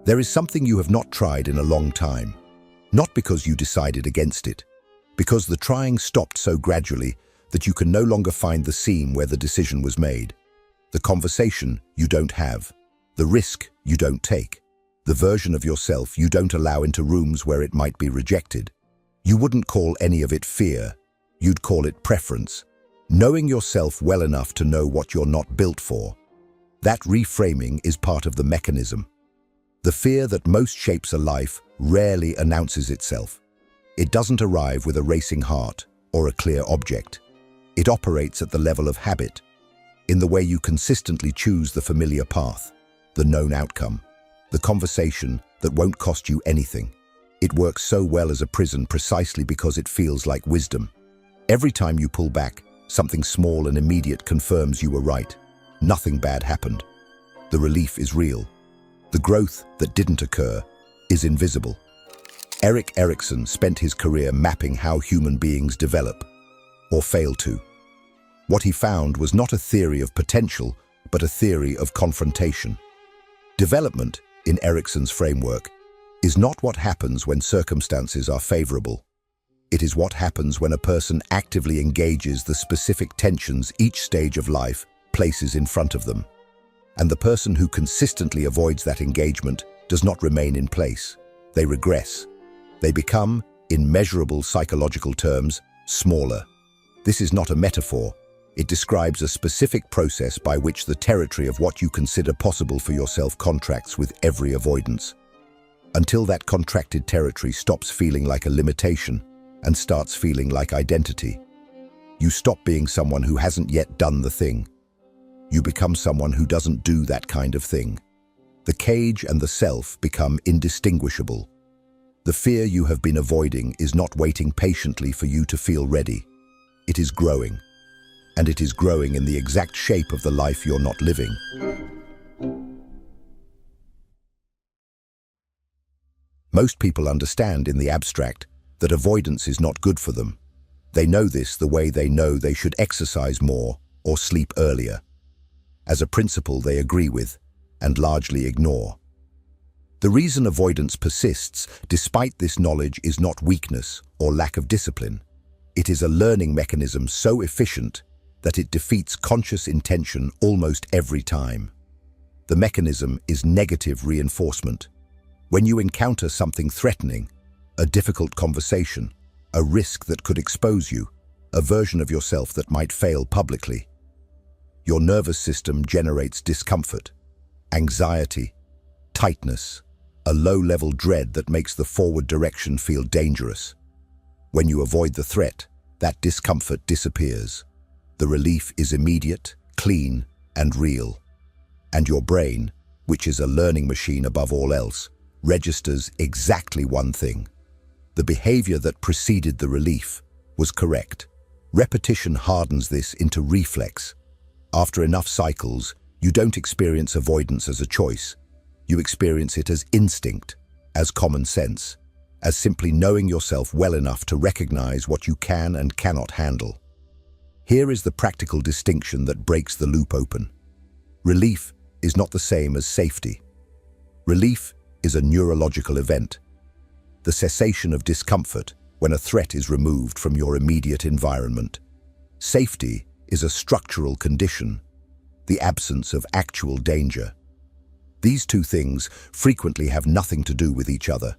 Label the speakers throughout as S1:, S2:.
S1: There is something you have not tried in a long time, not because you decided against it, because the trying stopped so gradually that you can no longer find the seam where the decision was made. The conversation you don't have, the risk you don't take, the version of yourself you don't allow into rooms where it might be rejected. You wouldn't call any of it fear, you'd call it preference. Knowing yourself well enough to know what you're not built for. That reframing is part of the mechanism. The fear that most shapes a life rarely announces itself. It doesn't arrive with a racing heart or a clear object. It operates at the level of habit, in the way you consistently choose the familiar path, the known outcome, the conversation that won't cost you anything. It works so well as a prison precisely because it feels like wisdom. Every time you pull back, something small and immediate confirms you were right. Nothing bad happened. The relief is real. The growth that didn't occur is invisible. Erik Erikson spent his career mapping how human beings develop, or fail to. What he found was not a theory of potential, but a theory of confrontation. Development, in Erikson's framework, is not what happens when circumstances are favorable. It is what happens when a person actively engages the specific tensions each stage of life places in front of them. And the person who consistently avoids that engagement does not remain in place. They regress. They become, in measurable psychological terms, smaller. This is not a metaphor. It describes a specific process by which the territory of what you consider possible for yourself contracts with every avoidance, until that contracted territory stops feeling like a limitation and starts feeling like identity. You stop being someone who hasn't yet done the thing. You become someone who doesn't do that kind of thing. The cage and the self become indistinguishable. The fear you have been avoiding is not waiting patiently for you to feel ready. It is growing. And it is growing in the exact shape of the life you're not living. Most people understand in the abstract that avoidance is not good for them. They know this the way they know they should exercise more or sleep earlier. As a principle they agree with and largely ignore. The reason avoidance persists despite this knowledge is not weakness or lack of discipline. It is a learning mechanism so efficient that it defeats conscious intention almost every time. The mechanism is negative reinforcement. When you encounter something threatening, a difficult conversation, a risk that could expose you, a version of yourself that might fail publicly, your nervous system generates discomfort, anxiety, tightness, a low-level dread that makes the forward direction feel dangerous. When you avoid the threat, that discomfort disappears. The relief is immediate, clean, and real. And your brain, which is a learning machine above all else, registers exactly one thing. The behavior that preceded the relief was correct. Repetition hardens this into reflex. After enough cycles, you don't experience avoidance as a choice. You experience it as instinct, as common sense, as simply knowing yourself well enough to recognize what you can and cannot handle. Here is the practical distinction that breaks the loop open. Relief is not the same as safety. Relief is a neurological event, the cessation of discomfort when a threat is removed from your immediate environment. Safety is a structural condition, the absence of actual danger. These two things frequently have nothing to do with each other.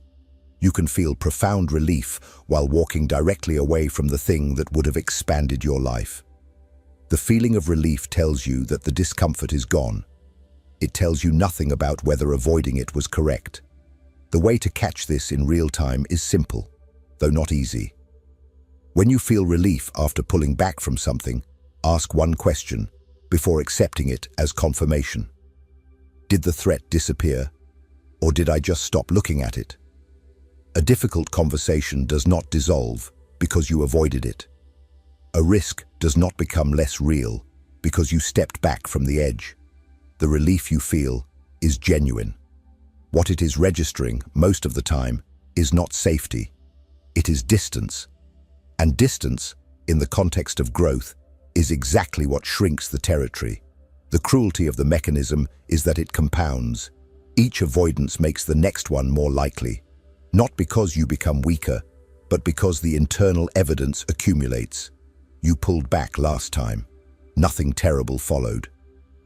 S1: You can feel profound relief while walking directly away from the thing that would have expanded your life. The feeling of relief tells you that the discomfort is gone. It tells you nothing about whether avoiding it was correct. The way to catch this in real time is simple, though not easy. When you feel relief after pulling back from something, ask one question before accepting it as confirmation. Did the threat disappear, or did I just stop looking at it? A difficult conversation does not dissolve because you avoided it. A risk does not become less real because you stepped back from the edge. The relief you feel is genuine. What it is registering most of the time is not safety. It is distance. And distance, in the context of growth, is exactly what shrinks the territory. The cruelty of the mechanism is that it compounds. Each avoidance makes the next one more likely, not because you become weaker, but because the internal evidence accumulates. You pulled back last time. Nothing terrible followed.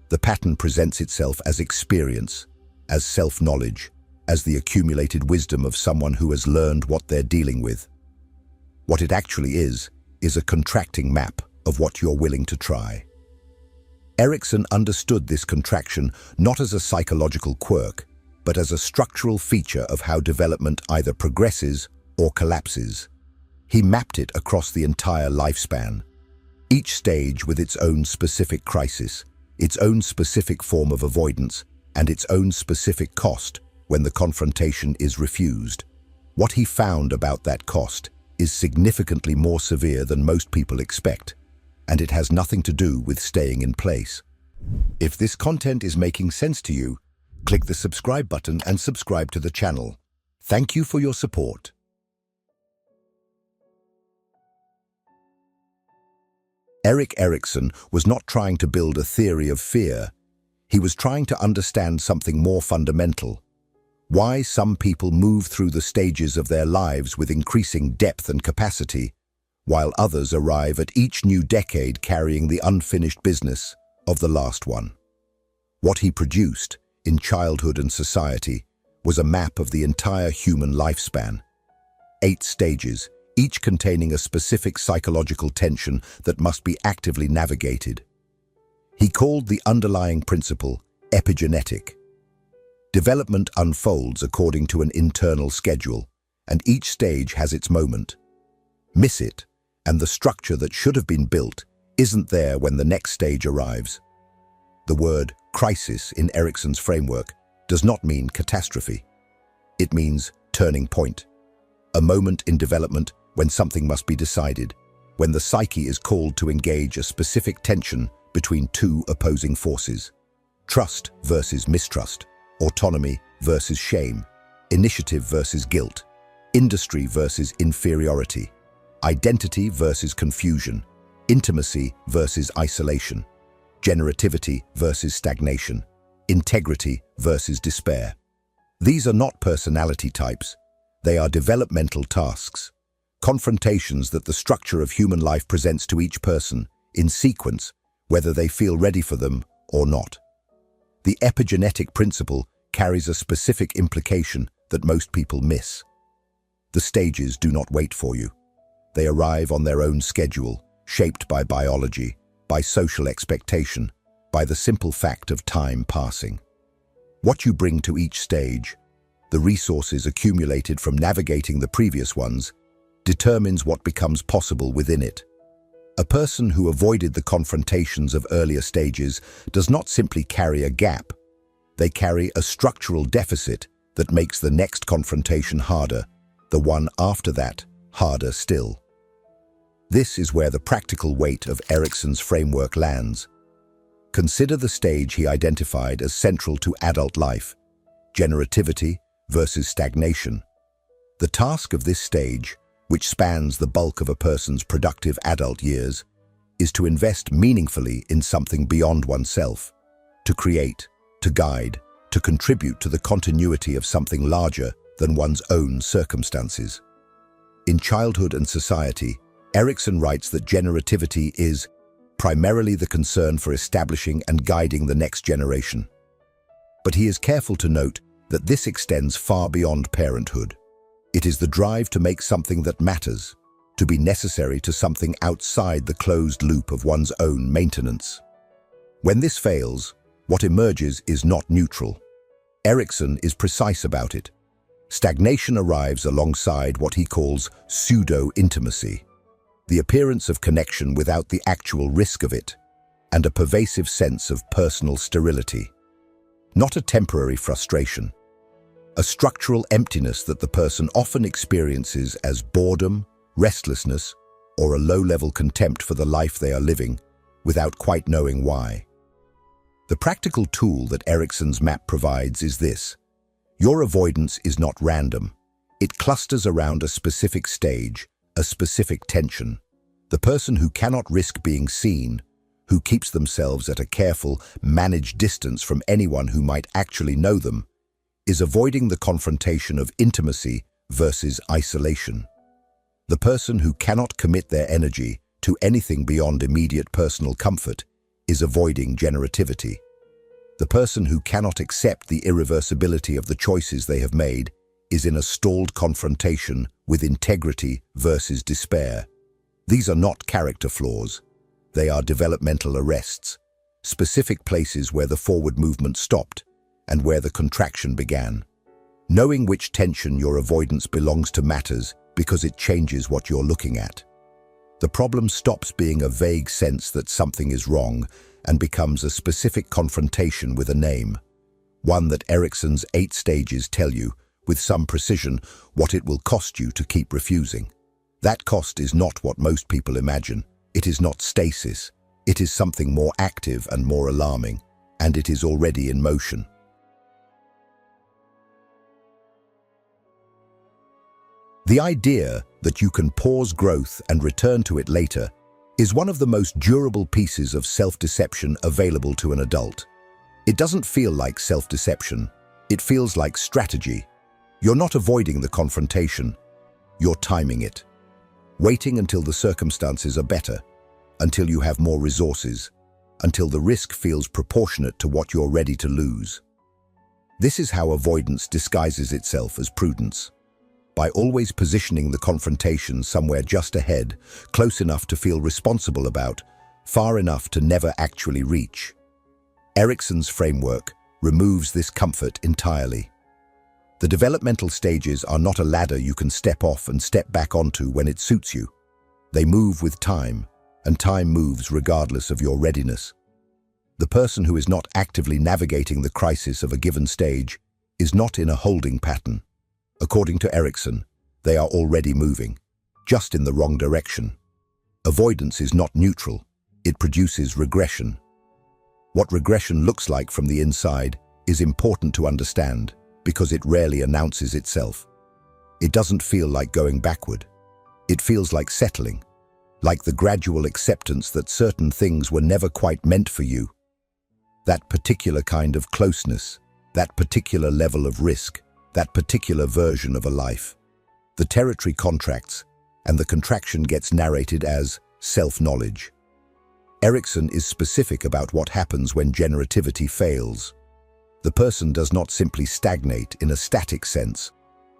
S1: The pattern presents itself as experience, as self-knowledge, as the accumulated wisdom of someone who has learned what they're dealing with. What it actually is a contracting map of what you're willing to try. Erikson understood this contraction not as a psychological quirk, but as a structural feature of how development either progresses or collapses. He mapped it across the entire lifespan, each stage with its own specific crisis, its own specific form of avoidance, and its own specific cost when the confrontation is refused. What he found about that cost is significantly more severe than most people expect, and it has nothing to do with staying in place. If this content is making sense to you, click the subscribe button and subscribe to the channel. Thank you for your support. Erik Erikson was not trying to build a theory of fear. He was trying to understand something more fundamental. Why some people move through the stages of their lives with increasing depth and capacity, while others arrive at each new decade carrying the unfinished business of the last one. What he produced, in Childhood and Society, was a map of the entire human lifespan. 8 stages, each containing a specific psychological tension that must be actively navigated. He called the underlying principle epigenetic. Development unfolds according to an internal schedule, and each stage has its moment. Miss it, and the structure that should have been built isn't there when the next stage arrives. The word crisis in Erikson's framework does not mean catastrophe. It means turning point. A moment in development when something must be decided, when the psyche is called to engage a specific tension between 2 opposing forces. Trust versus mistrust, autonomy versus shame, initiative versus guilt, industry versus inferiority, identity versus confusion, intimacy versus isolation, generativity versus stagnation, integrity versus despair. These are not personality types. They are developmental tasks, confrontations that the structure of human life presents to each person, in sequence, whether they feel ready for them or not. The epigenetic principle carries a specific implication that most people miss. The stages do not wait for you. They arrive on their own schedule, shaped by biology, by social expectation, by the simple fact of time passing. What you bring to each stage, the resources accumulated from navigating the previous ones, determines what becomes possible within it. A person who avoided the confrontations of earlier stages does not simply carry a gap. They carry a structural deficit that makes the next confrontation harder, the one after that harder still. This is where the practical weight of Erikson's framework lands. Consider the stage he identified as central to adult life: generativity versus stagnation. The task of this stage, which spans the bulk of a person's productive adult years, is to invest meaningfully in something beyond oneself, to create, to guide, to contribute to the continuity of something larger than one's own circumstances. In Childhood and Society, Erikson writes that generativity is primarily the concern for establishing and guiding the next generation. But he is careful to note that this extends far beyond parenthood. It is the drive to make something that matters, to be necessary to something outside the closed loop of one's own maintenance. When this fails, what emerges is not neutral. Erikson is precise about it. Stagnation arrives alongside what he calls pseudo-intimacy, the appearance of connection without the actual risk of it, and a pervasive sense of personal sterility. Not a temporary frustration, a structural emptiness that the person often experiences as boredom, restlessness, or a low-level contempt for the life they are living, without quite knowing why. The practical tool that Erikson's map provides is this: your avoidance is not random. It clusters around a specific stage, a specific tension. The person who cannot risk being seen, who keeps themselves at a careful, managed distance from anyone who might actually know them, is avoiding the confrontation of intimacy versus isolation. The person who cannot commit their energy to anything beyond immediate personal comfort is avoiding generativity. The person who cannot accept the irreversibility of the choices they have made is in a stalled confrontation with integrity versus despair. These are not character flaws. They are developmental arrests, specific places where the forward movement stopped and where the contraction began. Knowing which tension your avoidance belongs to matters because it changes what you're looking at. The problem stops being a vague sense that something is wrong and becomes a specific confrontation with a name, one that Erikson's 8 stages tell you, with some precision, what it will cost you to keep refusing. That cost is not what most people imagine. It is not stasis. It is something more active and more alarming, and it is already in motion. The idea that you can pause growth and return to it later is one of the most durable pieces of self-deception available to an adult. It doesn't feel like self-deception. It feels like strategy. You're not avoiding the confrontation. You're timing it. Waiting until the circumstances are better, until you have more resources, until the risk feels proportionate to what you're ready to lose. This is how avoidance disguises itself as prudence. By always positioning the confrontation somewhere just ahead, close enough to feel responsible about, far enough to never actually reach. Erikson's framework removes this comfort entirely. The developmental stages are not a ladder you can step off and step back onto when it suits you. They move with time, and time moves regardless of your readiness. The person who is not actively navigating the crisis of a given stage is not in a holding pattern. According to Erikson, they are already moving, just in the wrong direction. Avoidance is not neutral. It produces regression. What regression looks like from the inside is important to understand because it rarely announces itself. It doesn't feel like going backward. It feels like settling, like the gradual acceptance that certain things were never quite meant for you. That particular kind of closeness, that particular level of risk, that particular version of a life. The territory contracts, and the contraction gets narrated as self-knowledge. Erikson is specific about what happens when generativity fails. The person does not simply stagnate in a static sense.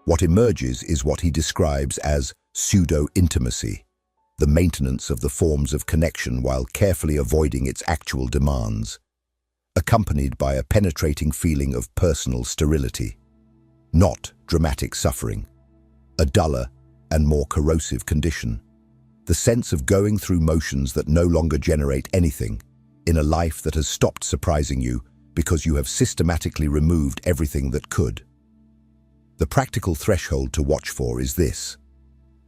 S1: What emerges is what he describes as pseudo-intimacy, the maintenance of the forms of connection while carefully avoiding its actual demands, accompanied by a penetrating feeling of personal sterility. Not dramatic suffering, a duller and more corrosive condition. The sense of going through motions that no longer generate anything, in a life that has stopped surprising you because you have systematically removed everything that could. The practical threshold to watch for is this.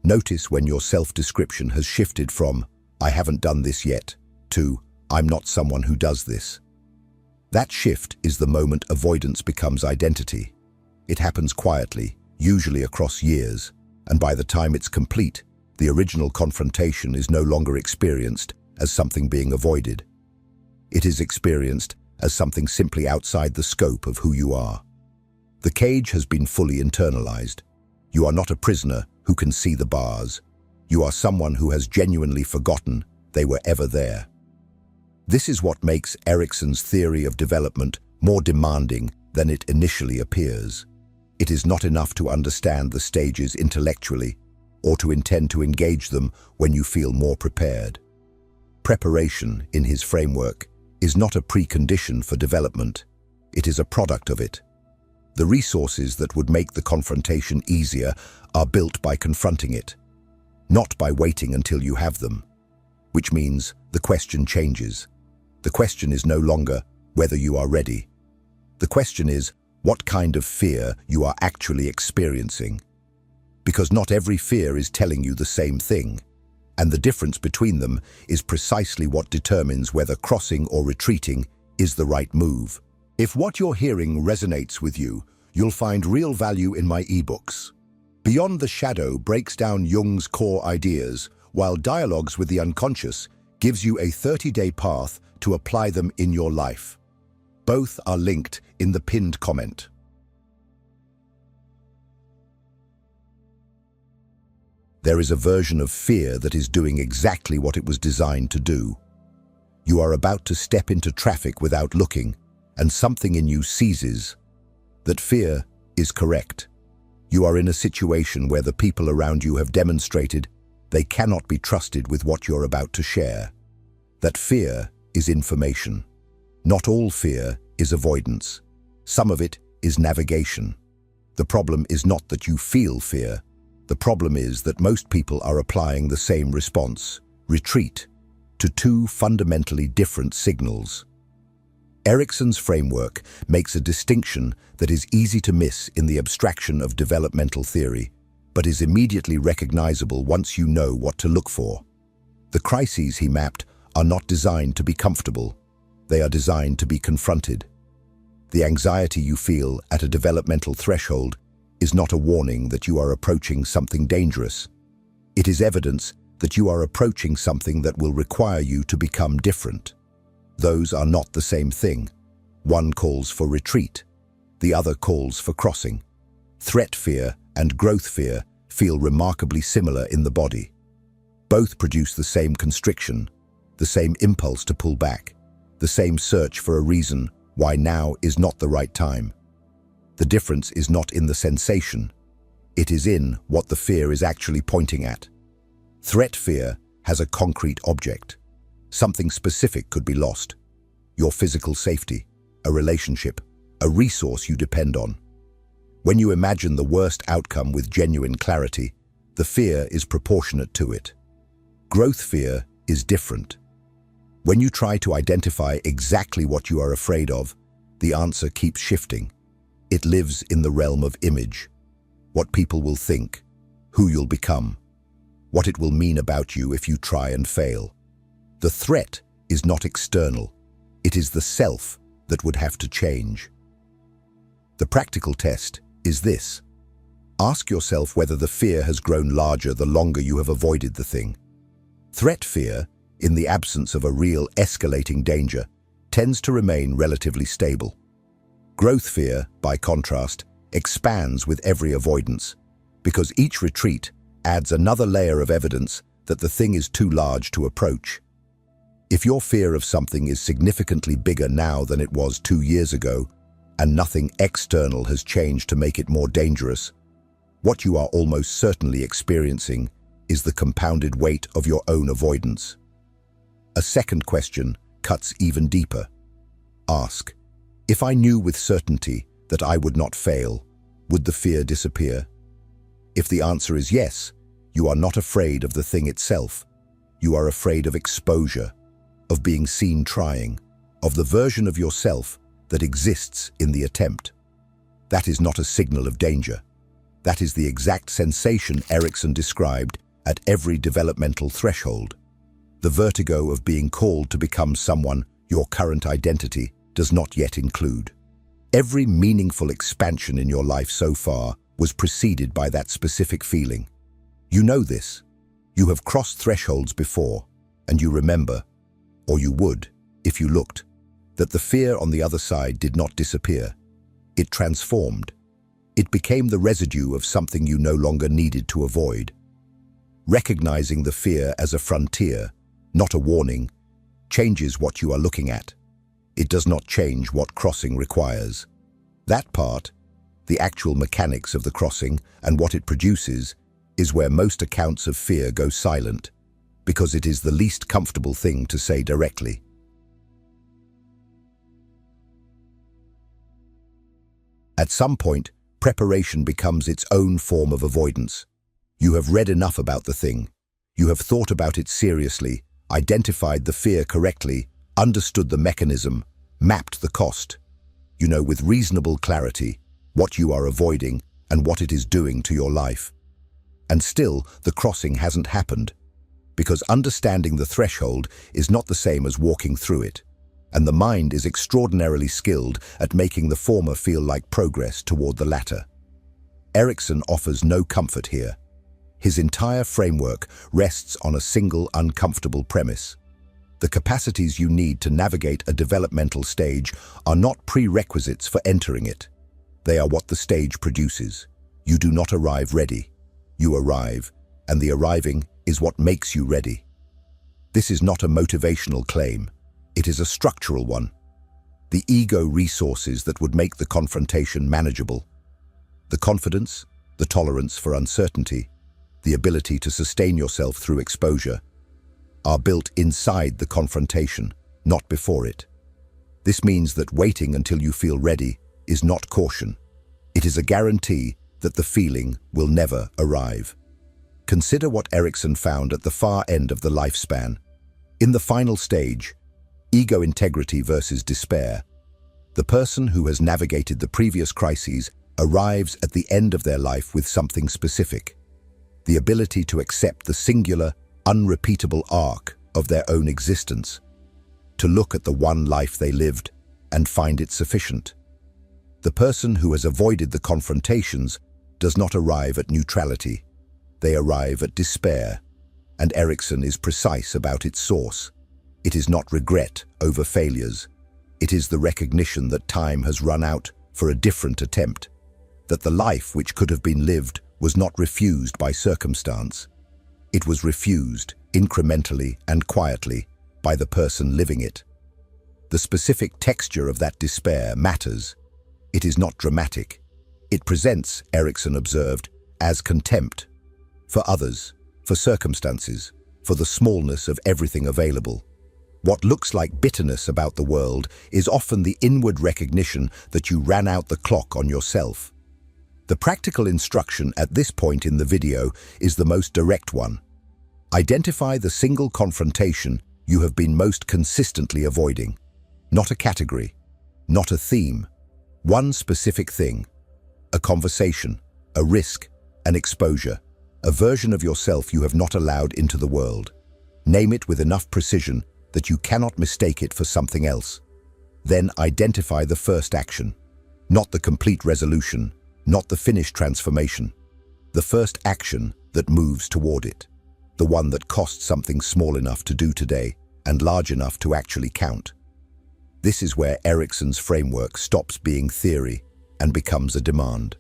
S1: Notice when your self-description has shifted from, "I haven't done this yet," to, "I'm not someone who does this." That shift is the moment avoidance becomes identity. It happens quietly, usually across years, and by the time it's complete, the original confrontation is no longer experienced as something being avoided. It is experienced as something simply outside the scope of who you are. The cage has been fully internalized. You are not a prisoner who can see the bars. You are someone who has genuinely forgotten they were ever there. This is what makes Erikson's theory of development more demanding than it initially appears. It is not enough to understand the stages intellectually or to intend to engage them when you feel more prepared. Preparation, in his framework, is not a precondition for development. It is a product of it. The resources that would make the confrontation easier are built by confronting it, not by waiting until you have them. Which means the question changes. The question is no longer whether you are ready. The question is what kind of fear you are actually experiencing. Because not every fear is telling you the same thing, and the difference between them is precisely what determines whether crossing or retreating is the right move. If what you're hearing resonates with you, you'll find real value in my ebooks. Beyond the Shadow breaks down Jung's core ideas, while Dialogues with the Unconscious gives you a 30-day path to apply them in your life. Both are linked in the pinned comment. There is a version of fear that is doing exactly what it was designed to do. You are about to step into traffic without looking, and something in you seizes that fear is correct. You are in a situation where the people around you have demonstrated they cannot be trusted with what you're about to share. That fear is information. Not all fear is avoidance. Some of it is navigation. The problem is not that you feel fear. The problem is that most people are applying the same response, retreat, to two fundamentally different signals. Erikson's framework makes a distinction that is easy to miss in the abstraction of developmental theory, but is immediately recognizable once you know what to look for. The crises he mapped are not designed to be comfortable. They are designed to be confronted. The anxiety you feel at a developmental threshold is not a warning that you are approaching something dangerous. It is evidence that you are approaching something that will require you to become different. Those are not the same thing. One calls for retreat. The other calls for crossing. Threat fear and growth fear feel remarkably similar in the body. Both produce the same constriction, the same impulse to pull back, the same search for a reason why now is not the right time. The difference is not in the sensation. It is in what the fear is actually pointing at. Threat fear has a concrete object. Something specific could be lost. Your physical safety, a relationship, a resource you depend on. When you imagine the worst outcome with genuine clarity, the fear is proportionate to it. Growth fear is different. When you try to identify exactly what you are afraid of, the answer keeps shifting. It lives in the realm of image. What people will think, who you'll become, what it will mean about you if you try and fail. The threat is not external. It is the self that would have to change. The practical test is this. Ask yourself whether the fear has grown larger the longer you have avoided the thing. Threat fear, in the absence of a real escalating danger, tends to remain relatively stable. Growth fear, by contrast, expands with every avoidance, because each retreat adds another layer of evidence that the thing is too large to approach. If your fear of something is significantly bigger now than it was 2 years ago, and nothing external has changed to make it more dangerous, what you are almost certainly experiencing is the compounded weight of your own avoidance. A second question cuts even deeper. Ask, if I knew with certainty that I would not fail, would the fear disappear? If the answer is yes, you are not afraid of the thing itself. You are afraid of exposure, of being seen trying, of the version of yourself that exists in the attempt. That is not a signal of danger. That is the exact sensation Erikson described at every developmental threshold. The vertigo of being called to become someone your current identity does not yet include. Every meaningful expansion in your life so far was preceded by that specific feeling. You know this. You have crossed thresholds before, and you remember, or you would, if you looked, that the fear on the other side did not disappear. It transformed. It became the residue of something you no longer needed to avoid. Recognizing the fear as a frontier, not a warning, changes what you are looking at. It does not change what crossing requires. That part, the actual mechanics of the crossing and what it produces, is where most accounts of fear go silent, because it is the least comfortable thing to say directly. At some point, preparation becomes its own form of avoidance. You have read enough about the thing. You have thought about it seriously, identified the fear correctly, understood the mechanism, mapped the cost. You know with reasonable clarity what you are avoiding and what it is doing to your life. And still, the crossing hasn't happened, because understanding the threshold is not the same as walking through it, and the mind is extraordinarily skilled at making the former feel like progress toward the latter. Erikson offers no comfort here. His entire framework rests on a single uncomfortable premise. The capacities you need to navigate a developmental stage are not prerequisites for entering it. They are what the stage produces. You do not arrive ready. You arrive and the arriving is what makes you ready. This is not a motivational claim. It is a structural one. The ego resources that would make the confrontation manageable. The confidence, the tolerance for uncertainty, the ability to sustain yourself through exposure, are built inside the confrontation, not before it. This means that waiting until you feel ready is not caution. It is a guarantee that the feeling will never arrive. Consider what Erikson found at the far end of the lifespan. In the final stage, ego integrity versus despair, the person who has navigated the previous crises arrives at the end of their life with something specific: the ability to accept the singular, unrepeatable arc of their own existence, to look at the one life they lived and find it sufficient. The person who has avoided the confrontations does not arrive at neutrality. They arrive at despair, and Erikson is precise about its source. It is not regret over failures. It is the recognition that time has run out for a different attempt, that the life which could have been lived was not refused by circumstance. It was refused, incrementally and quietly, by the person living it. The specific texture of that despair matters. It is not dramatic. It presents, Erikson observed, as contempt for others, for circumstances, for the smallness of everything available. What looks like bitterness about the world is often the inward recognition that you ran out the clock on yourself. The practical instruction at this point in the video is the most direct one. Identify the single confrontation you have been most consistently avoiding. Not a category, not a theme, one specific thing. A conversation, a risk, an exposure, a version of yourself you have not allowed into the world. Name it with enough precision that you cannot mistake it for something else. Then identify the first action, not the complete resolution, not the finished transformation. The first action that moves toward it, the one that costs something small enough to do today and large enough to actually count. This is where Erikson's framework stops being theory and becomes a demand.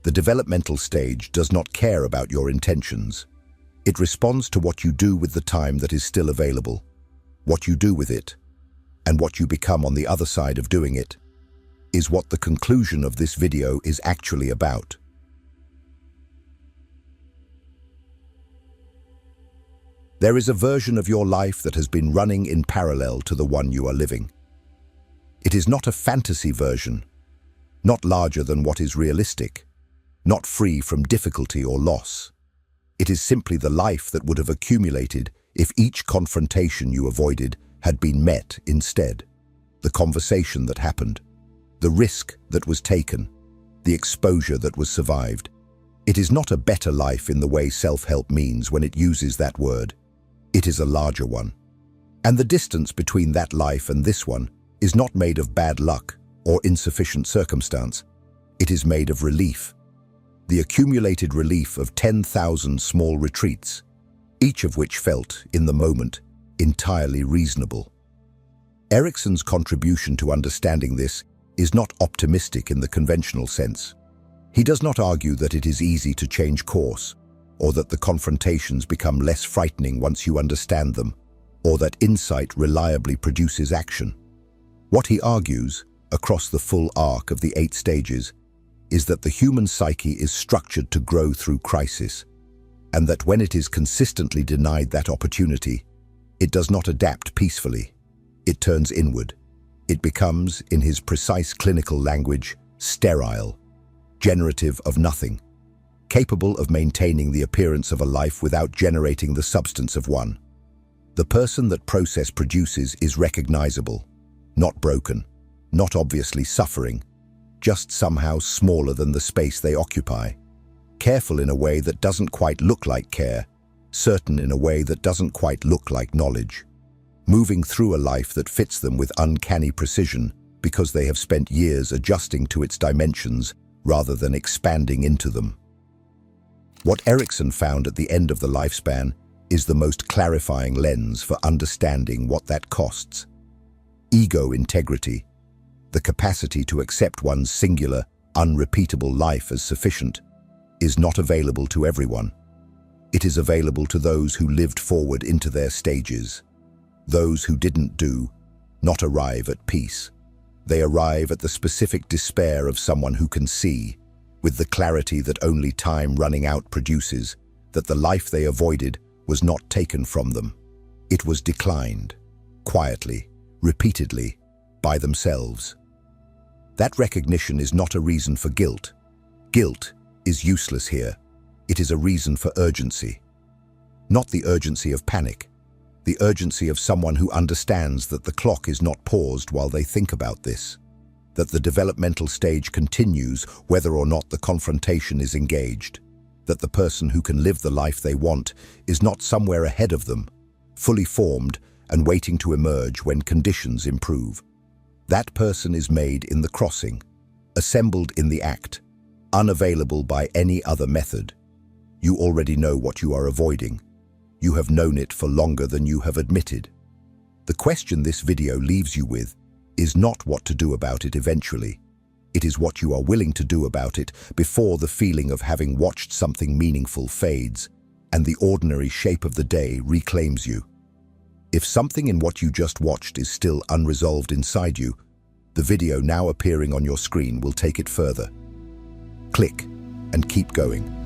S1: The developmental stage does not care about your intentions. It responds to what you do with the time that is still available, what you do with it, and what you become on the other side of doing it, is what the conclusion of this video is actually about. There is a version of your life that has been running in parallel to the one you are living. It is not a fantasy version, not larger than what is realistic, not free from difficulty or loss. It is simply the life that would have accumulated if each confrontation you avoided had been met instead. The conversation that happened, the risk that was taken, the exposure that was survived. It is not a better life in the way self-help means when it uses that word. It is a larger one. And the distance between that life and this one is not made of bad luck or insufficient circumstance. It is made of relief. The accumulated relief of 10,000 small retreats, each of which felt, in the moment, entirely reasonable. Erikson's contribution to understanding this is not optimistic in the conventional sense. He does not argue that it is easy to change course, or that the confrontations become less frightening once you understand them, or that insight reliably produces action. What he argues, across the full arc of the 8 stages, is that the human psyche is structured to grow through crisis, and that when it is consistently denied that opportunity, it does not adapt peacefully. It turns inward. It becomes, in his precise clinical language, sterile, generative of nothing, capable of maintaining the appearance of a life without generating the substance of one. The person that process produces is recognizable, not broken, not obviously suffering, just somehow smaller than the space they occupy. Careful in a way that doesn't quite look like care, certain in a way that doesn't quite look like knowledge. Moving through a life that fits them with uncanny precision because they have spent years adjusting to its dimensions rather than expanding into them. What Erikson found at the end of the lifespan is the most clarifying lens for understanding what that costs. Ego integrity, the capacity to accept one's singular, unrepeatable life as sufficient, is not available to everyone. It is available to those who lived forward into their stages. Those who didn't do, not arrive at peace. They arrive at the specific despair of someone who can see, with the clarity that only time running out produces, that the life they avoided was not taken from them. It was declined, quietly, repeatedly, by themselves. That recognition is not a reason for guilt. Guilt is useless here. It is a reason for urgency. Not the urgency of panic, the urgency of someone who understands that the clock is not paused while they think about this, that the developmental stage continues whether or not the confrontation is engaged, that the person who can live the life they want is not somewhere ahead of them, fully formed and waiting to emerge when conditions improve. That person is made in the crossing, assembled in the act, unavailable by any other method. You already know what you are avoiding. You have known it for longer than you have admitted. The question this video leaves you with is not what to do about it eventually. It is what you are willing to do about it before the feeling of having watched something meaningful fades and the ordinary shape of the day reclaims you. If something in what you just watched is still unresolved inside you, the video now appearing on your screen will take it further. Click and keep going.